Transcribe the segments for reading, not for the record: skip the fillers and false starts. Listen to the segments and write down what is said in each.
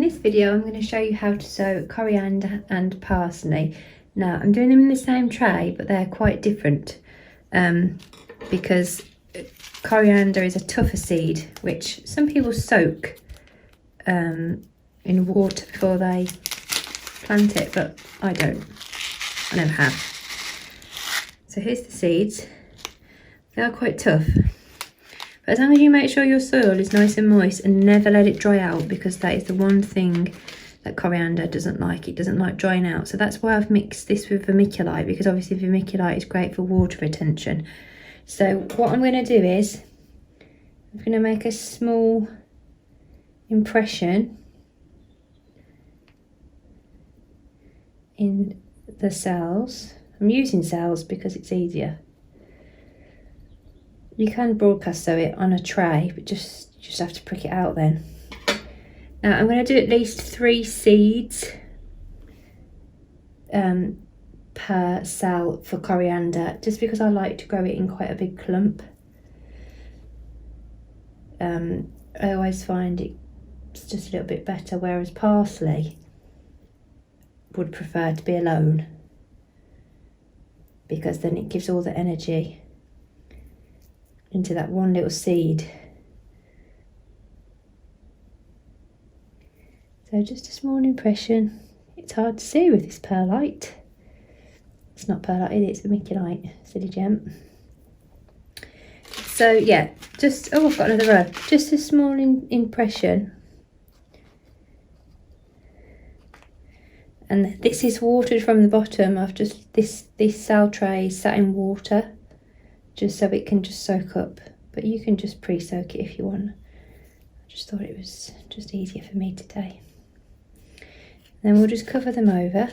this video I'm going to show you how to sow coriander and parsley. Now I'm doing them in the same tray, but they're quite different because coriander is a tougher seed which some people soak in water before they plant it, but I don't. I never have. So here's the seeds. They are quite tough. But as long as you make sure your soil is nice and moist and never let it dry out, because that is the one thing that coriander doesn't like. It doesn't like drying out. So that's why I've mixed this with vermiculite, because obviously vermiculite is great for water retention. So what I'm going to do is I'm going to make a small impression in the cells. I'm using cells because it's easier. You can broadcast sow it on a tray, but just have to prick it out then. Now I'm going to do at least 3 seeds per cell for coriander, just because I like to grow it in quite a big clump. I always find it's just a little bit better, whereas parsley would prefer to be alone, because then it gives all the energy into that one little seed. So just a small impression. It's hard to see with this perlite. It's not perlite, it's vermiculite, silly gem. So yeah, just, oh, I've got another row. Just a small impression. And this is watered from the bottom. I've just, this cell tray is sat in water, just so it can just soak up, but you can just pre-soak it if you want. I just thought it was just easier for me today. Then we'll just cover them over,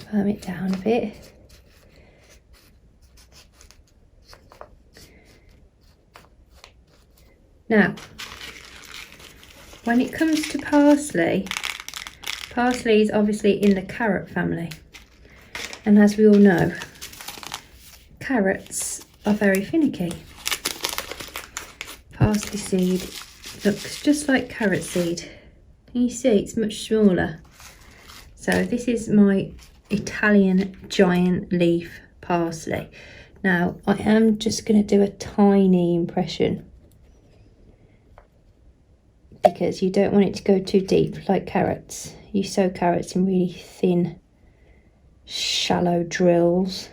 firm it down a bit. Now, when it comes to parsley, parsley is obviously in the carrot family, and as we all know, carrots are very finicky. Parsley seed looks just like carrot seed. Can you see it's much smaller? So this is my Italian giant leaf parsley. Now I am just going to do a tiny impression, because you don't want it to go too deep like carrots. You sow carrots in really thin, shallow drills.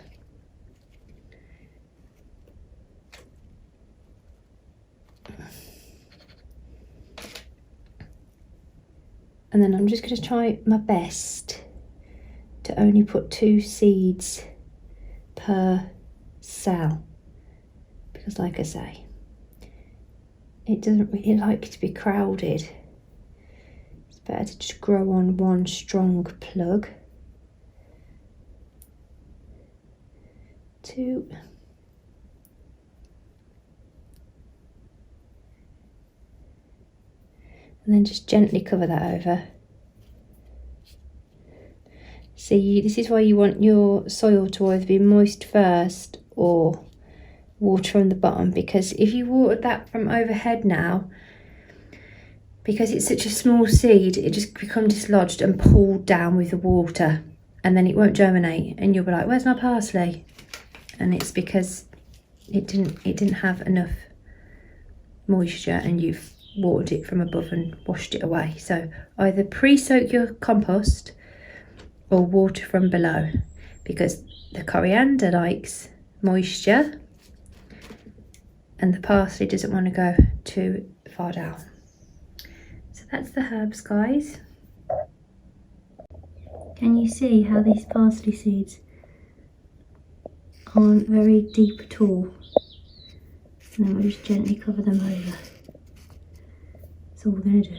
And then I'm just going to try my best to only put 2 seeds per cell, because like I say, it doesn't really like to be crowded. It's better to just grow on one strong plug. 2. And then just gently cover that over. See, this is why you want your soil to either be moist first or water from the bottom, because if you watered that from overhead now, because it's such a small seed, it just becomes dislodged and pulled down with the water, and then it won't germinate, and you'll be like, where's my parsley? And it's because it didn't have enough moisture, and you've watered it from above and washed it away. So either pre-soak your compost or water from below, because the coriander likes moisture and the parsley doesn't want to go too far down. So that's the herbs, guys. Can you see how these parsley seeds aren't very deep at all? And then we'll just gently cover them over. That's all we're going to do.